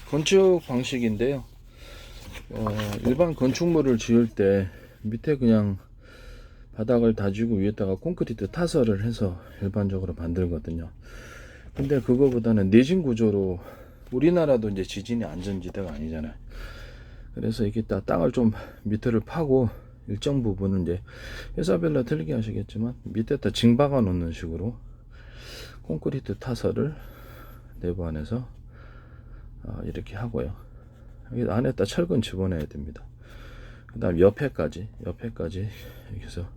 건축 방식인데요. 일반 건축물을 지을 때 밑에 그냥 바닥을 다지고 위에다가 콘크리트 타설을 해서 일반적으로 만들거든요. 근데 그거보다는 내진 구조로, 우리나라도 이제 지진이 안전지대가 아니잖아요. 그래서 이게 땅을 좀 밑을 파고 일정 부분은 이제 회사별로 틀리게 하시겠지만 밑에다 징박아 놓는 식으로 콘크리트 타설을 내부 안에서 이렇게 하고요. 여기 안에다 철근 집어넣어야 됩니다. 그 다음 옆에까지 이렇게 해서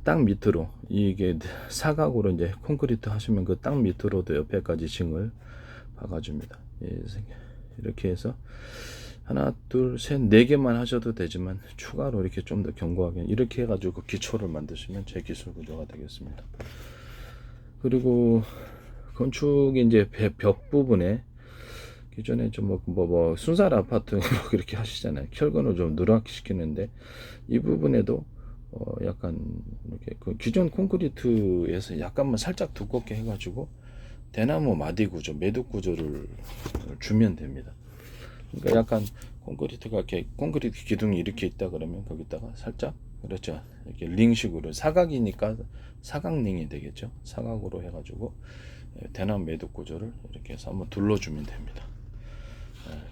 땅 밑으로, 이게 사각으로 이제 콘크리트 하시면 그 땅 밑으로도 옆에까지 징을 박아줍니다. 이렇게 해서 하나, 둘, 셋, 네 개만 하셔도 되지만 추가로 이렇게 좀 더 견고하게 이렇게 해가지고 기초를 만드시면 제 기술 구조가 되겠습니다. 그리고 건축이 이제 벽 부분에 기존에 좀 순살 아파트 그렇게 하시잖아요. 철근을 좀 누락시키는데 이 부분에도 약간 이렇게 그 기존 콘크리트에서 약간만 살짝 두껍게 해가지고 대나무 마디 구조, 매듭 구조를 주면 됩니다. 그러니까 약간 콘크리트가 이렇게 콘크리트 기둥이 이렇게 있다 그러면 거기다가 살짝, 그렇죠, 이렇게 링식으로, 사각이니까 사각링이 되겠죠. 사각으로 해가지고 대나무 매듭 구조를 이렇게 해서 한번 둘러주면 됩니다.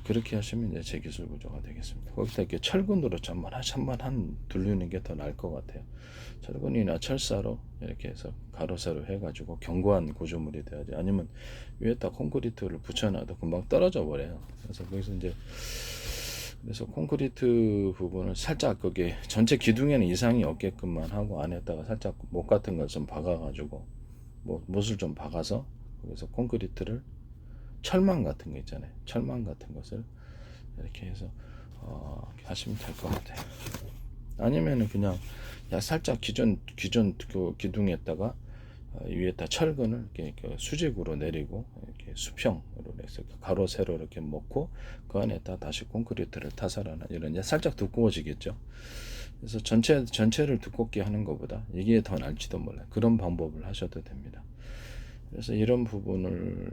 그렇게 하시면 이제 제 기술 구조가 되겠습니다. 거기다 이렇게 철근으로 한번 둘르는 게 더 나을 것 같아요. 철근이나 철사로 이렇게 해서 가로 세로 해가지고 견고한 구조물이 돼야지, 아니면 위에다 콘크리트를 붙여놔도 금방 떨어져 버려요. 그래서 거기서 이제, 그래서 콘크리트 부분을 살짝 거기에 전체 기둥에는 이상이 없게끔만 하고 안에다가 살짝 못 같은 걸 좀 박아가지고, 못을 좀 박아서 거기서 콘크리트를, 철망 같은 거 있잖아요. 철망 같은 것을 이렇게 해서 하시면 될 것 같아요. 아니면은 그냥 살짝 기존 그 기둥에다가 위에다 철근을 이렇게 수직으로 내리고 이렇게 수평으로 해서 가로 세로 이렇게 먹고 그 안에다 다시 콘크리트를 타설하는, 이런 살짝 두꺼워지겠죠. 그래서 전체를 두껍게 하는 것보다 이게 더 나을지도 몰라요. 그런 방법을 하셔도 됩니다. 그래서 이런 부분을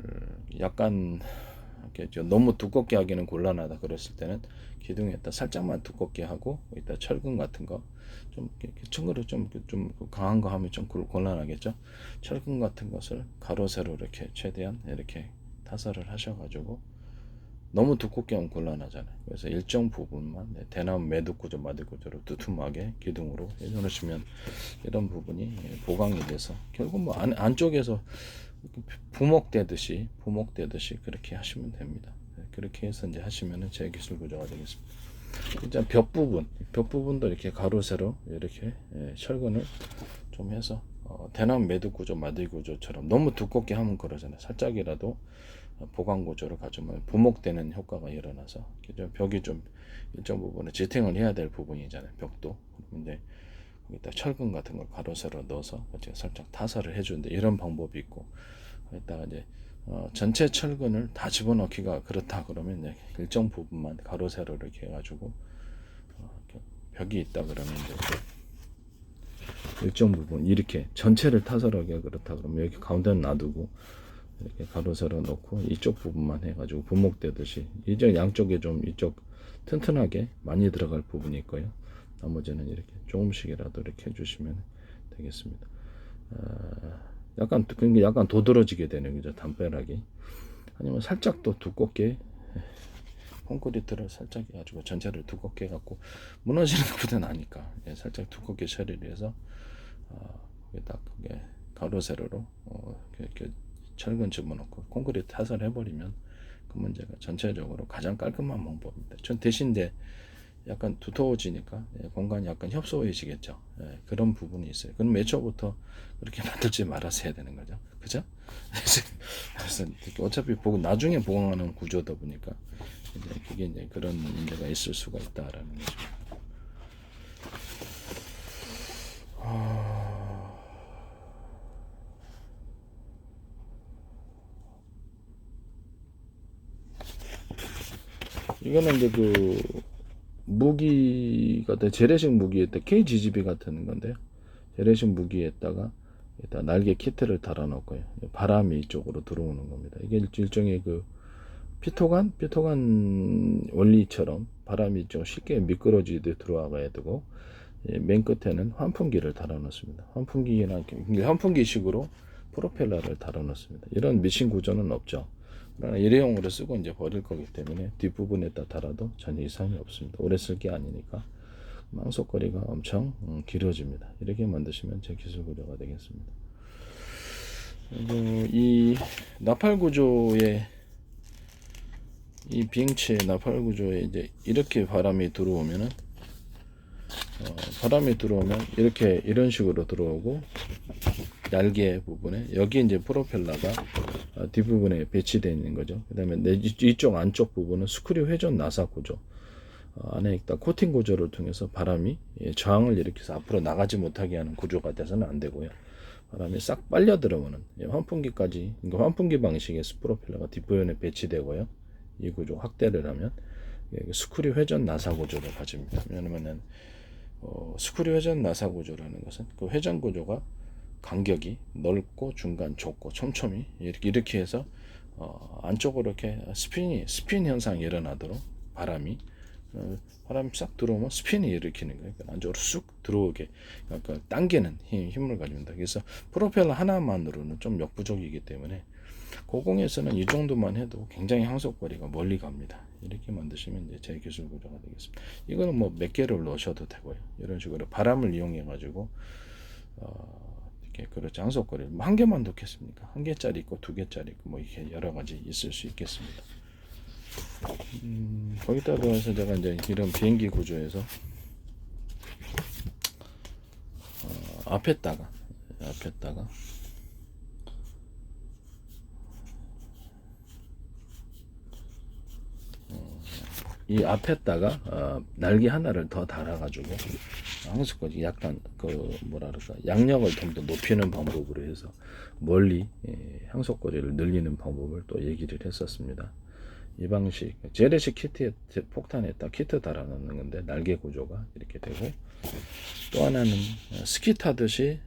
약간 이렇게 너무 두껍게 하기는 곤란하다 그랬을 때는 기둥에다 살짝만 두껍게 하고, 이따 철근 같은 거 좀 층으로 좀 강한 거 하면 좀 곤란하겠죠. 철근 같은 것을 가로 세로 이렇게 최대한 이렇게 타설을 하셔가지고, 너무 두껍게 하면 곤란하잖아요. 그래서 일정 부분만 대나무 매듭 구조, 마디 구조로 두툼하게 기둥으로 해놓으시면 이런 부분이 보강이 돼서 결국 안쪽에서 부목되듯이 그렇게 하시면 됩니다. 그렇게 해서 이제 하시면은 제 기술 구조가 되겠습니다. 이제 벽 부분도 이렇게 가로 세로 이렇게 철근을 좀 해서 대나무 매듭 구조, 마디 구조처럼 너무 두껍게 하면 그러잖아요. 살짝이라도 보강 구조를 가지면 부목되는 효과가 일어나서 벽이 좀 일정 부분에 지탱을 해야 될 부분이잖아요. 벽도. 근데 거기다 철근 같은 걸 가로 세로 넣어서 살짝 타설을 해주는데, 이런 방법이 있고, 거기다가 이제 전체 철근을 다 집어넣기가 그렇다 그러면 이제 일정 부분만 가로 세로 이렇게 해가지고 이렇게 벽이 있다 그러면 이제 일정 부분 이렇게 전체를 타설하기가 그렇다 그러면 여기 가운데는 놔두고 이렇게 가로 세로 넣고 이쪽 부분만 해가지고 분목되듯이, 이제 양쪽에 좀 이쪽 튼튼하게 많이 들어갈 부분이 있고요. 나머지는 이렇게 조금씩이라도 이렇게 해주시면 되겠습니다. 약간 도드러지게 되는 거죠, 담벼락이. 아니면 살짝 또 두껍게 콘크리트를 살짝 해가지고 전체를 두껍게 해갖고 무너지는 것보다 나니까 살짝 두껍게 처리를 해서 딱 가로 세로로 이렇게 철근 집어넣고 콘크리트 타설 해버리면 그 문제가 전체적으로 가장 깔끔한 방법입니다. 전 대신 이제 약간 두터워지니까 공간이 약간 협소해지겠죠. 그런 부분이 있어요. 그럼 애초부터 그렇게 만들지 말아서 해야 되는 거죠. 그죠? 그래서 어차피 나중에 보강하는 구조다 보니까 이제 그게 이제 그런 문제가 있을 수가 있다라는 거죠. 이거는 이제 그 무기가 재래식 무기에다 KGGB 같은 건데요. 재래식 무기에다가 날개 키트를 달아 놓고요. 바람이 이쪽으로 들어오는 겁니다. 이게 일종의 그 피토간 원리처럼 바람이 좀 쉽게 미끄러지듯 들어와야 되고, 맨 끝에는 환풍기를 달아 놓습니다. 환풍기식으로 프로펠러를 달아 놓습니다. 이런 미신 구조는 없죠. 그러나 일회용으로 쓰고 이제 버릴 거기 때문에 뒷부분에다 달아도 전혀 이상이 없습니다. 오래 쓸 게 아니니까. 망석거리가 엄청 길어집니다. 이렇게 만드시면 제 기술 구조가 되겠습니다. 그리고 이 나팔 구조의 이 비행체 나팔 구조에 이제 이렇게 바람이 들어오면 이렇게 이런 식으로 들어오고, 날개 부분에 여기 이제 프로펠러가 뒷부분에 배치되어 있는 거죠. 그 다음에 이쪽 안쪽 부분은 스크류 회전 나사 구조, 안에 있다 코팅 구조를 통해서 바람이 저항을 일으켜서 앞으로 나가지 못하게 하는 구조가 돼서는 안 되고요. 바람이 싹 빨려 들어오는 환풍기까지, 그러니까 환풍기 방식의 프로펠러가 뒷부분에 배치되고요. 이 구조 확대를 하면 스크류 회전 나사 구조를 가집니다. 왜냐하면 스크류 회전 나사 구조라는 것은 그 회전 구조가 간격이 넓고 중간 좁고 촘촘히 이렇게 해서 안쪽으로 이렇게 스핀 현상이 일어나도록 바람이 싹 들어오면 스핀이 일으키는 거예요. 안쪽으로 쑥 들어오게, 그러니까 당기는 힘을 가집니다. 그래서 프로펠러 하나만으로는 좀 역부족이기 때문에 고공에서는 이 정도만 해도 굉장히 항속거리가 멀리 갑니다. 이렇게 만드시면 이제 제 기술 구조가 되겠습니다. 이거는 뭐 몇 개를 넣으셔도 되고요. 이런 식으로 바람을 이용해 가지고 이렇게 그렇지 항속거리 한 개만 넣겠습니까? 한 개짜리 있고 두 개짜리 있고 뭐 이렇게 여러 가지 있을 수 있겠습니다. 거기다 더해서 제가 이제 이런 비행기 구조에서 앞에다가 이 앞에다가 날개 하나를 더 달아가지고 항속거리 약간 그 뭐랄까 양력을 좀 더 높이는 방법으로 해서 멀리 항속거리를 늘리는 방법을 또 얘기를 했었습니다. 이 방식 재래식 키트에 폭탄에다 키트 달아놓는 건데 날개 구조가 이렇게 되고, 또 하나는 스키 타듯이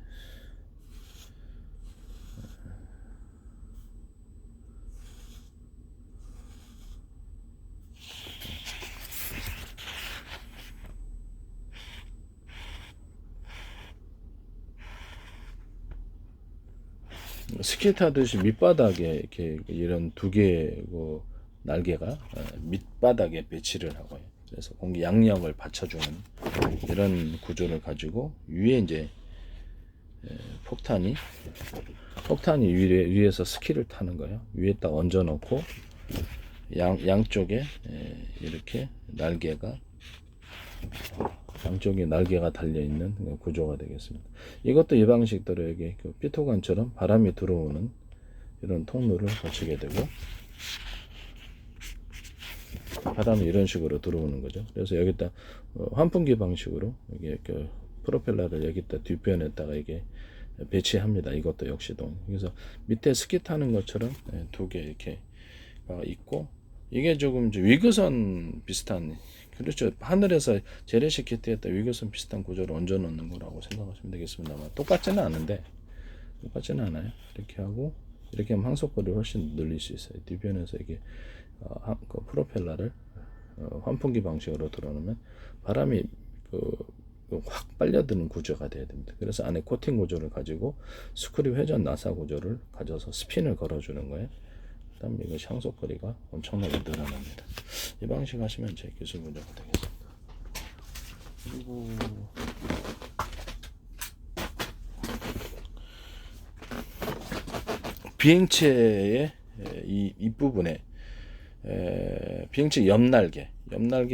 밑바닥에 이렇게 이런 두 개의 날개가 밑바닥에 배치를 하고요. 그래서 공기 양력을 받쳐주는 이런 구조를 가지고 위에 이제 폭탄이 위에서 스키를 타는 거예요. 위에 딱 얹어 놓고 양쪽에 이렇게 양쪽에 날개가 달려 있는 구조가 되겠습니다. 이것도 이 방식대로 여기 피토관처럼 바람이 들어오는 이런 통로를 거치게 되고, 바람이 이런 식으로 들어오는 거죠. 그래서 여기다 환풍기 방식으로 이게 프로펠러를 여기다 뒷변에다가 이게 배치합니다. 이것도 역시도. 그래서 밑에 스키 타는 것처럼 두 개 이렇게 있고, 이게 조금 위거선 비슷한, 그렇죠. 하늘에서 재래식 키트에다 위거선 비슷한 구조를 얹어 놓는 거라고 생각하시면 되겠습니다만 똑같지는 않아요. 이렇게 하고 이렇게 하면 항속거리를 훨씬 늘릴 수 있어요. 뒷변에서 이게 그 프로펠러를 환풍기 방식으로 들어놓으면 바람이 확 빨려드는 구조가 돼야 됩니다. 그래서 안에 코팅 구조를 가지고 스크류 회전 나사 구조를 가져서 스핀을 걸어주는 거예요. 그 다음에 이것이 항속거리가 엄청나게 늘어납니다. 이 방식 하시면 제 기술 구조가 되겠습니다. 그리고 비행체의 이 윗부분에 비행체 옆날개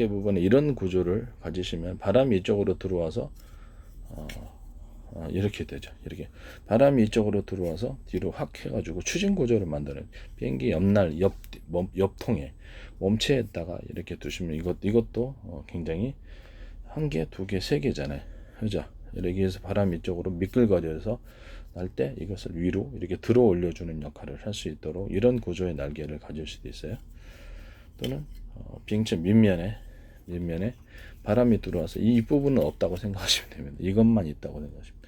부분에 이런 구조를 가지시면 바람이 이쪽으로 들어와서 이렇게 되죠. 이렇게 바람이 이쪽으로 들어와서 뒤로 확 해가지고 추진 구조를 만드는, 비행기 옆통에 몸체에다가 이렇게 두시면 이것도 굉장히 한 개, 두 개, 세 개잖아요. 그죠? 이렇게 해서 바람이 이쪽으로 미끌거려서 날 때 이것을 위로 이렇게 들어 올려주는 역할을 할 수 있도록 이런 구조의 날개를 가질 수도 있어요. 또는 비행체 밑면에 바람이 들어와서 이 부분은 없다고 생각하시면 됩니다. 이것만 있다고 생각하시면,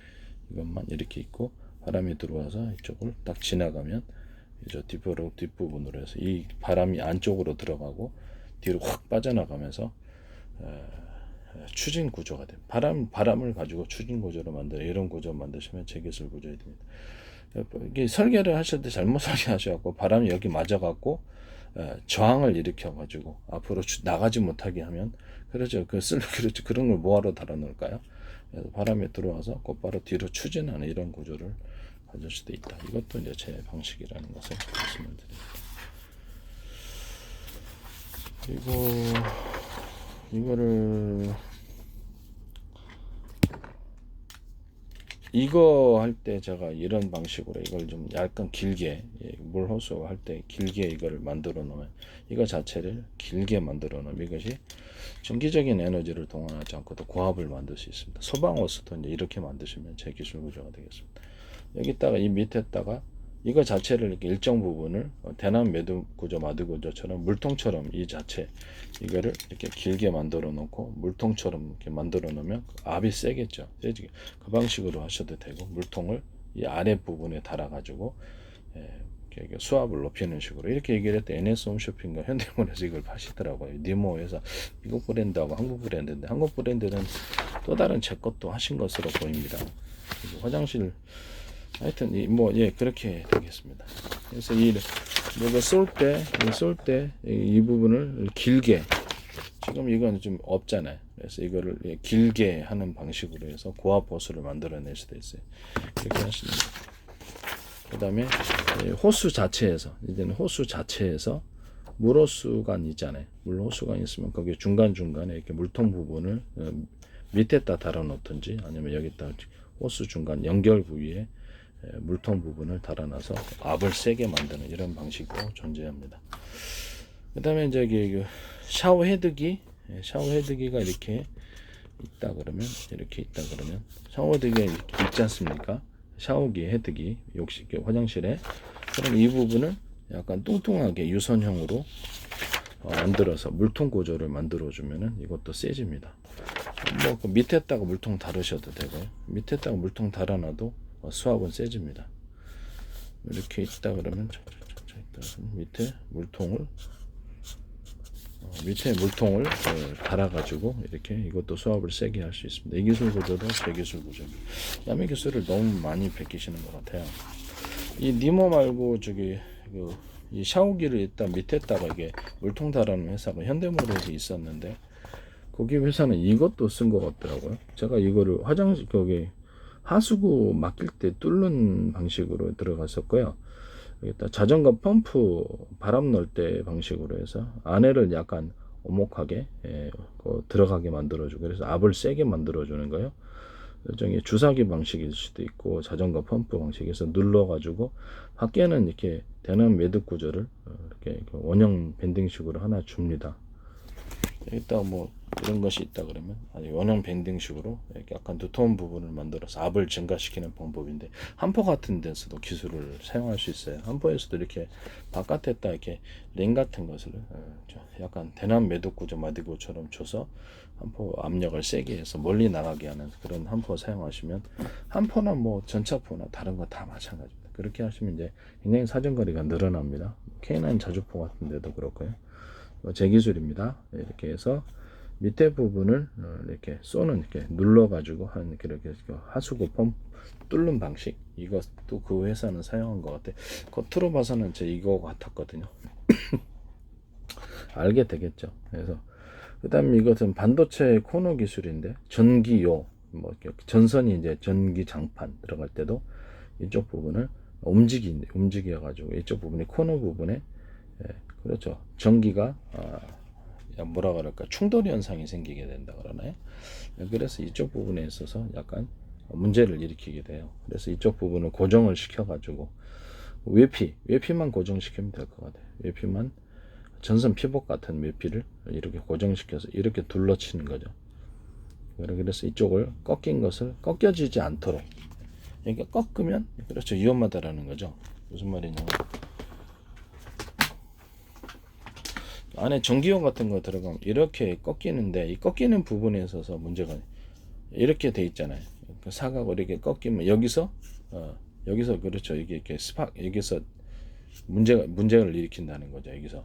이것만 이렇게 있고 바람이 들어와서 이쪽을 딱 지나가면 저 뒷부분으로 해서 이 바람이 안쪽으로 들어가고 뒤로 확 빠져나가면서 추진 구조가 됩니다. 바람을 가지고 추진 구조를 만들어 이런 구조 만드시면 제기술 구조가 됩니다. 이게 설계를 하실 때 잘못 설계하셔갖고 바람이 여기 맞아갖고 저항을 일으켜가지고 앞으로 나가지 못하게 하면 그렇죠. 그렇죠. 그런 걸 뭐하러 달아놓을까요? 그래서 바람이 들어와서 곧바로 뒤로 추진하는 이런 구조를 가질 수도 있다. 이것도 이제 제 방식이라는 것을 말씀을 드립니다. 그리고 이거를 이거 할 때 제가 이런 방식으로 이걸 좀 약간 길게 물 호수 할 때 길게 이거를 만들어 놓으면 이거 자체를 길게 만들어 놓으면 이것이 전기적인 에너지를 동원하지 않고도 고압을 만들 수 있습니다. 소방 호스도 이제 이렇게 만드시면 제 기술 구조가 되겠습니다. 여기다가 이 밑에다가 이거 자체를 이렇게 일정 부분을 대남 매듭 구조 마드 구조처럼 물통처럼 이 자체 이거를 이렇게 길게 만들어 놓고 물통처럼 이렇게 만들어 놓으면 압이 세겠죠. 세지게 그 방식으로 하셔도 되고 물통을 이 아래 부분에 달아 가지고 이렇게 수압을 높이는 식으로 이렇게 얘기를 했더니 NS 홈쇼핑과 현대몰에서 이걸 파시더라고요. 니모에서 미국 브랜드하고 한국 브랜드인데 한국 브랜드는 또 다른 제 것도 하신 것으로 보입니다. 화장실 하여튼 그렇게 되겠습니다. 그래서 이거 쏠 때 이 부분을 길게 지금 이건 좀 없잖아요. 그래서 이거를 길게 하는 방식으로 해서 고압 호수를 만들어낼 수도 있어요. 이렇게 하시면 그 다음에 호수 자체에서 이제는 호수 자체에서 물 호수관 있잖아요. 물 호수관 있으면 거기 중간중간에 이렇게 물통 부분을 밑에다 달아 놓든지 아니면 여기다 호수 중간 연결 부위에 물통 부분을 달아놔서 압을 세게 만드는 이런 방식도 존재합니다. 그 다음에 이제 샤워 헤드기가 이렇게 있다 그러면 샤워 헤드기가 이렇게 있지 않습니까? 샤워기 헤드기 화장실에 그럼 이 부분을 약간 뚱뚱하게 유선형으로 만들어서 물통 구조를 만들어 주면은 이것도 세집니다. 그 밑에다가 물통 달으셔도 되고요. 밑에다가 물통 달아놔도 수압은 세집니다. 이렇게 있다 그러면 밑에 물통을 달아가지고 이렇게 이것도 수압을 세게 할 수 있습니다. 이 기술 구조도 제 기술 구조입니다. 남의 기술을 너무 많이 베끼시는 것 같아요. 이 니모 말고 이 샤워기를 일단 밑에다가 이게 물통 달아놓은 회사가 현대모델에서 있었는데 거기 회사는 이것도 쓴 것 같더라고요. 제가 이거를 화장실 하수구 막힐 때 뚫는 방식으로 들어갔었고요. 여기다 자전거 펌프 바람 넣을 때 방식으로 해서 안에를 약간 오목하게 들어가게 만들어주고 그래서 압을 세게 만들어주는 거예요. 일종의 주사기 방식일 수도 있고 자전거 펌프 방식에서 눌러가지고 밖에는 이렇게 대남 매듭 구조를 이렇게 원형 밴딩식으로 하나 줍니다. 여기다 이런 것이 있다 그러면 원형 밴딩식으로 이렇게 약간 두터운 부분을 만들어서 압을 증가시키는 방법인데 한포 같은 데서도 기술을 사용할 수 있어요. 한포에서도 이렇게 바깥에다 이렇게 링 같은 것을 약간 대남 매듭 구조 마디고처럼 줘서 한포 압력을 세게 해서 멀리 나가게 하는 그런 한포 사용하시면 한포나 전차포나 다른 거 다 마찬가지입니다. 그렇게 하시면 이제 굉장히 사정거리가 늘어납니다. K9 자주포 같은 데도 그렇고요. 제 기술입니다. 이렇게 해서 밑에 부분을 이렇게 이렇게 눌러가지고 이렇게 하수구 펌프 뚫는 방식 이것도 그 회사는 사용한 것 같아. 겉으로 봐서는 이거 같았거든요. 알게 되겠죠. 그래서 그다음에 이것은 반도체 코너 기술인데 전기요 전선이 이제 전기 장판 들어갈 때도 이쪽 부분을 움직여 가지고 이쪽 부분이 코너 부분에 그렇죠. 전기가 뭐라 그럴까 충돌 현상이 생기게 된다 그러나요? 그래서 이쪽 부분에 있어서 약간 문제를 일으키게 돼요. 그래서 이쪽 부분을 고정을 시켜가지고 외피만 고정시키면 될 것 같아요. 외피만 전선 피복 같은 외피를 이렇게 고정시켜서 이렇게 둘러치는 거죠. 그래서 이쪽을 꺾인 것을 꺾여지지 않도록 이렇게 꺾으면 그렇죠 위험하다라는 거죠. 무슨 말이냐면 안에 전기용 같은 거 들어가면 이렇게 꺾이는데 이 꺾이는 부분에 있어서 문제가 이렇게 돼 있잖아요. 사각으로 이렇게 꺾이면 여기서 그렇죠 이게 이렇게 여기서 문제를 일으킨다는 거죠. 여기서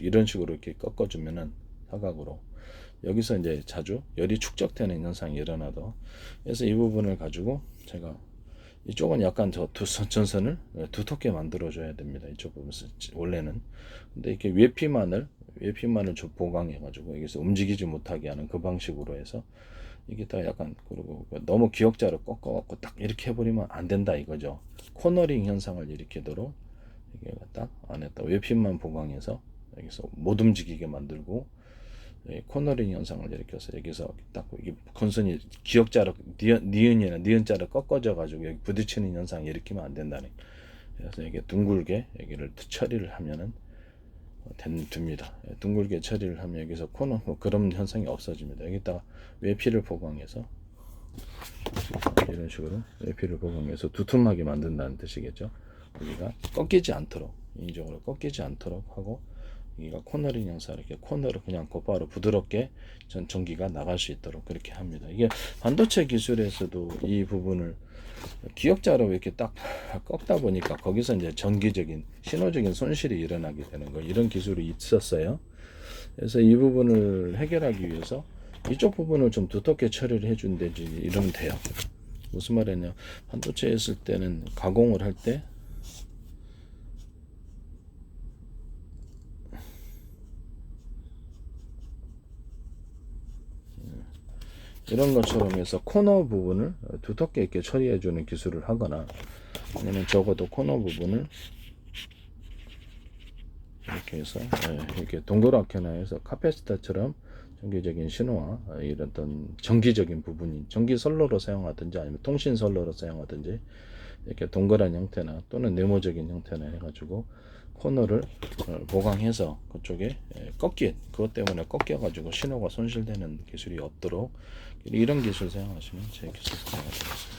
이런 식으로 이렇게 꺾어주면은 사각으로 여기서 이제 자주 열이 축적되는 현상이 일어나도, 그래서 이 부분을 가지고 제가 이쪽은 약간 전선을 두텁게 만들어 줘야 됩니다. 이쪽 부분 원래는. 근데 이렇게 외피만을 보강해 가지고 여기서 움직이지 못하게 하는 그 방식으로 해서 이게 다 약간, 그리고 너무 기역자로 꺾어 갖고 딱 이렇게 해버리면 안 된다 이거죠. 코너링 현상을 일으키도록 이게 딱 안에다 외핀만 보강해서 여기서 못 움직이게 만들고, 코너링 현상을 일으켜서 여기서 딱 이게 건선이 기역자로 니은이나 니은자로 꺾어져 가지고 여기 부딪히는 현상을 일으키면 안 된다는. 그래서 이게 둥글게 여기를 처리를 하면은 됩니다. 둥글게 처리를 하면 여기서 코너 그런 현상이 없어집니다. 여기다가 외피를 보강해서 이런 식으로 외피를 보강해서 두툼하게 만든다는 뜻이겠죠. 여기가 꺾이지 않도록, 인위적으로 꺾이지 않도록 하고, 여기가 코너링 형사 이렇게 코너로 그냥 곧바로 부드럽게 전기가 나갈 수 있도록 그렇게 합니다. 이게 반도체 기술에서도 이 부분을 기역자로 이렇게 딱 꺾다 보니까 거기서 이제 전기적인 신호적인 손실이 일어나게 되는 거, 이런 기술이 있었어요. 그래서 이 부분을 해결하기 위해서 이쪽 부분을 좀 두텁게 처리를 해준다지 이러면 돼요. 무슨 말이냐, 반도체 했을 때는 가공을 할 때 이런 것처럼 해서 코너 부분을 두텁게 이렇게 처리해 주는 기술을 하거나, 아니면 적어도 코너 부분을 이렇게 해서 이렇게 동그랗게나 해서 카페시터처럼 전기적인 신호와 이런 어떤 정기적인 부분이 전기 선로로 사용하든지 아니면 통신 선로로 사용하든지 이렇게 동그란 형태나 또는 네모적인 형태나 해가지고 코너를 보강해서 그쪽에 그것 때문에 꺾여가지고 신호가 손실되는 기술이 없도록 이런 기술 사용하시면 제 기술 사용하시겠습니다.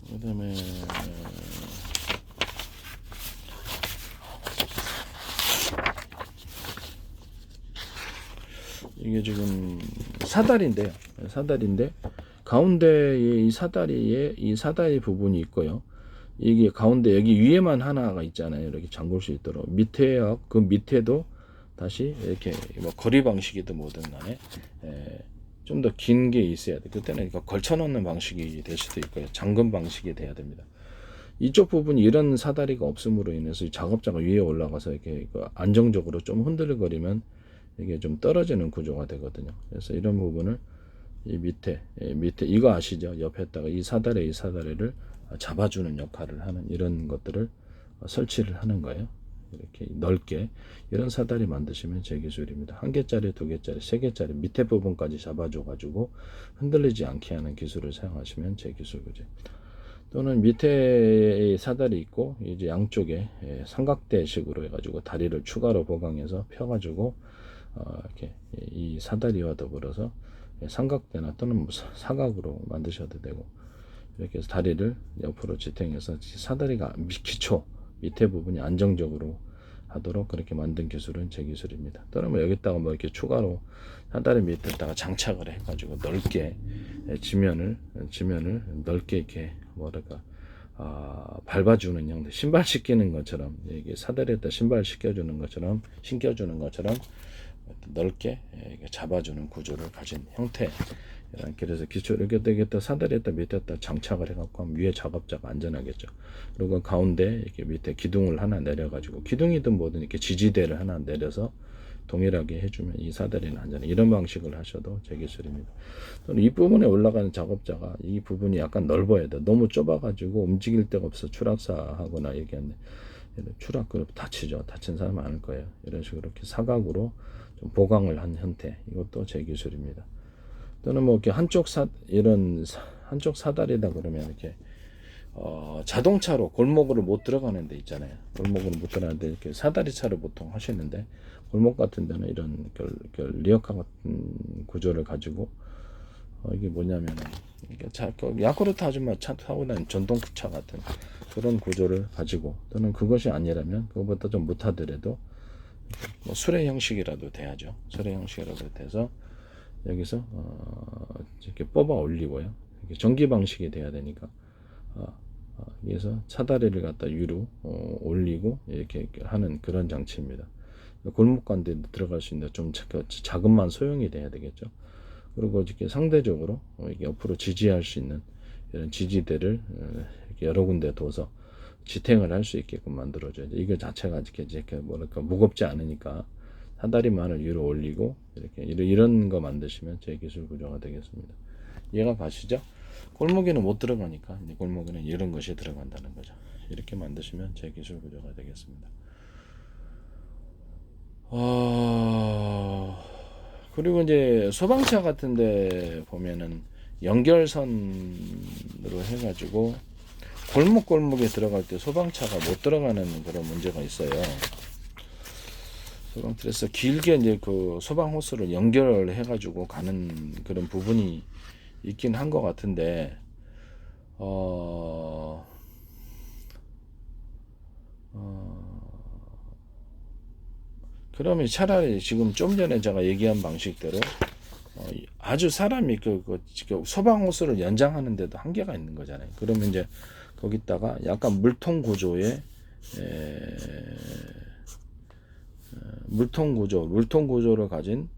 그 다음에 이게 지금 사다리인데요. 사다리인데 가운데에 이 사다리 부분이 있고요. 이게 가운데 여기 위에만 하나가 있잖아요. 이렇게 잠글 수 있도록. 그 밑에도 다시 이렇게 뭐 거리 방식이든 뭐든 간에 좀 더 긴 게 있어야 돼. 그때는 걸쳐 놓는 방식이 될 수도 있고요. 잠금 방식이 돼야 됩니다. 이쪽 부분이 이런 사다리가 없음으로 인해서 작업자가 위에 올라가서 이렇게 안정적으로 좀 흔들거리면 이게 좀 떨어지는 구조가 되거든요. 그래서 이런 부분을 이 밑에 이거 아시죠? 옆에다가 이 사다리를 잡아주는 역할을 하는 이런 것들을 설치를 하는 거예요. 이렇게 넓게 이런 사다리 만드시면 제 기술입니다. 1개짜리, 2개짜리, 3개짜리 밑에 부분까지 잡아줘 가지고 흔들리지 않게 하는 기술을 사용하시면 제 기술이죠. 또는 밑에 사다리 있고 이제 양쪽에 삼각대식으로 해가지고 다리를 추가로 보강해서 펴가지고 이렇게 이 사다리와 더불어서 삼각대나 또는 사각으로 만드셔도 되고, 이렇게 해서 다리를 옆으로 지탱해서 사다리가 기초 밑에 부분이 안정적으로 하도록 그렇게 만든 기술은 제 기술입니다. 또는 뭐 여기다가 뭐 이렇게 추가로 사다리 밑에다가 장착을 해가지고 넓게 지면을 넓게 이렇게 뭐랄까 밟아주는 형태, 신발 씻기는 것처럼, 이게 사다리에다 신발 신겨주는 것처럼 넓게 잡아주는 구조를 가진 형태. 그래서 기초 이렇게 되겠다, 사다리에다 밑에다 장착을 해갖고 하면 위에 작업자가 안전하겠죠. 그리고 가운데 이렇게 밑에 기둥을 하나 내려가지고, 기둥이든 뭐든 이렇게 지지대를 하나 내려서 동일하게 해주면 이 사다리는 안전해. 이런 방식을 하셔도 제 기술입니다. 또는 이 부분에 올라가는 작업자가 이 부분이 약간 넓어야 돼. 너무 좁아가지고 움직일 데가 없어 추락사하거나 얘기하는데, 추락 그럼 다치죠. 다친 사람 많을 거예요. 이런 식으로 이렇게 사각으로 좀 보강을 한 형태, 이것도 제 기술입니다. 또는 뭐 이렇게 한쪽 사다리다 그러면 이렇게 자동차로 골목으로 못 들어가는 데 있잖아요. 골목으로 못 들어가는데 이렇게 사다리 차를 보통 하시는데, 골목 같은 데는 이런 리어카 같은 구조를 가지고 이게 뭐냐면 야쿠르트 아줌마 차 타고 다니는 전동차 같은 그런 구조를 가지고, 또는 그것이 아니라면 그것보다 좀 못하더라도 뭐 수레 형식이라도 돼야죠. 수레 형식이라도 돼서 여기서 이렇게 뽑아 올리고요. 이렇게 전기 방식이 돼야 되니까 여기서 사다리를 갖다 위로 올리고 이렇게 하는 그런 장치입니다. 골목 가운데 들어갈 수 있는데 좀 자금만 소용이 돼야 되겠죠. 그리고 이렇게 상대적으로 이게 옆으로 지지할 수 있는 이런 지지대를 이렇게 여러 군데 둬서 지탱을 할 수 있게끔 만들어줘야죠. 이거 자체가 이렇게 뭐랄까 무겁지 않으니까 사다리만을 위로 올리고 이렇게 이런 거 만드시면 제 기술 구조가 되겠습니다. 이해가 가시죠? 골목에는 못 들어가니까 골목에는 이런 것이 들어간다는 거죠. 이렇게 만드시면 제 기술 구조가 되겠습니다. 그리고 이제 소방차 같은데 보면은 연결선으로 해가지고 골목골목에 들어갈 때 소방차가 못 들어가는 그런 문제가 있어요. 소방차에서 길게 이제 그 소방 호스를 연결해가지고 가는 그런 부분이 있긴 한 것 같은데, 그러면 차라리 지금 좀 전에 제가 얘기한 방식대로 아주 사람이 그 소방 호스를 연장하는데도 한계가 있는 거잖아요. 그러면 이제 거기다가 약간 물통 구조의 물통 구조를 가진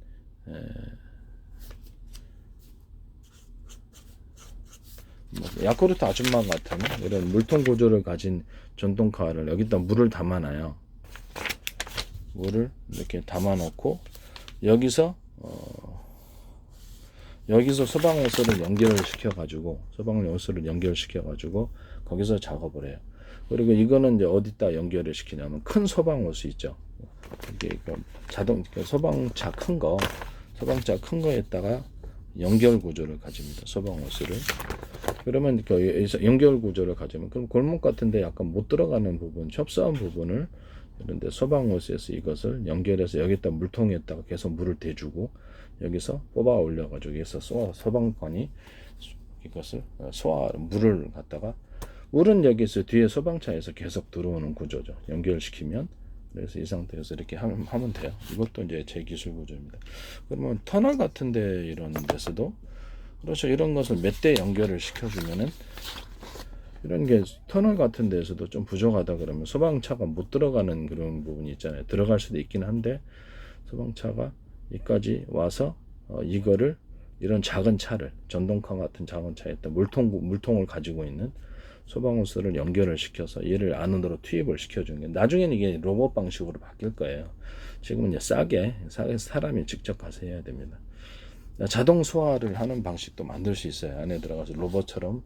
야쿠르트 아줌마 같은 이런 물통 구조를 가진 전동카를 여기다 물을 담아놔요. 물을 이렇게 담아놓고 여기서 소방 호스를 연결시켜 가지고 거기서 작업을 해요. 그리고 이거는 이제 어디다 연결을 시키냐면 큰 소방 호스 있죠. 이게 자동 소방차 큰 거에다가 연결 구조를 가집니다. 소방 호스를. 그러면 여기서 연결 구조를 가지면 그럼 골목 같은데 약간 못 들어가는 부분, 협소한 부분을 그런데 소방 호스에서 이것을 연결해서 여기다 물통에다가 계속 물을 대주고 여기서 뽑아 올려가지고 여기서 소방관이 이것을 물을 갖다가 물은 여기서 뒤에 소방차에서 계속 들어오는 구조죠. 연결시키면 그래서 이 상태에서 이렇게 하면 돼요. 이것도 이제 제 기술 구조입니다. 그러면 터널 같은데 이런 데서도 그렇죠. 이런 것을 몇 대 연결을 시켜주면은 이런 게 터널 같은 데서도 좀 부족하다 그러면 소방차가 못 들어가는 그런 부분이 있잖아요. 들어갈 수도 있긴 한데 소방차가 여기까지 와서 이거를 이런 작은 차를 전동카 같은 작은 차에다 물통을 가지고 있는 소방호스를 연결을 시켜서 얘를 안으로 투입을 시켜주는 게 나중에는 이게 로봇 방식으로 바뀔 거예요. 지금은 이제 싸게 사람이 직접 가서 해야 됩니다. 자동 소화를 하는 방식도 만들 수 있어요. 안에 들어가서 로봇처럼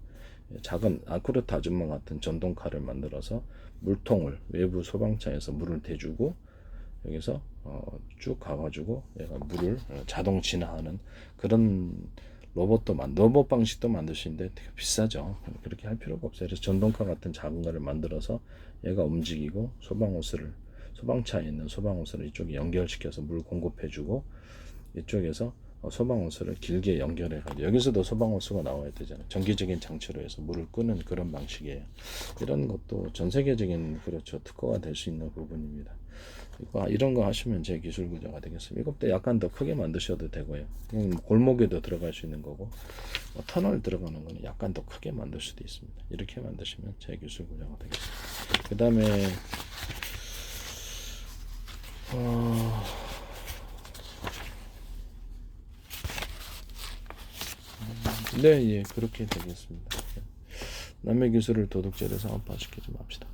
작은 아쿠르트 아줌마 같은 전동카를 만들어서 물통을 외부 소방차에서 물을 대주고 여기서 쭉 가가지고 얘가 물을 자동 진화하는 그런 로봇 방식도 만들 수 있는데 되게 비싸죠. 그렇게 할 필요가 없어요. 그래서 전동카 같은 작은 거를 만들어서 얘가 움직이고 소방차에 있는 소방호스를 이쪽에 연결시켜서 물 공급해주고 이쪽에서 소방호스를 길게 연결해가지고 여기서도 소방호스가 나와야 되잖아요. 전기적인 장치로 해서 물을 끄는 그런 방식이에요. 이런 것도 전 세계적인 특허가 될 수 있는 부분입니다. 이런 거 하시면 제 기술 구조가 되겠습니다. 이것도 약간 더 크게 만드셔도 되고요. 골목에도 들어갈 수 있는 거고 터널 들어가는 거는 약간 더 크게 만들 수도 있습니다. 이렇게 만드시면 제 기술 구조가 되겠습니다. 그 다음에 네, 예, 그렇게 되겠습니다. 남의 기술을 도둑질해서 업화시키지 맙시다.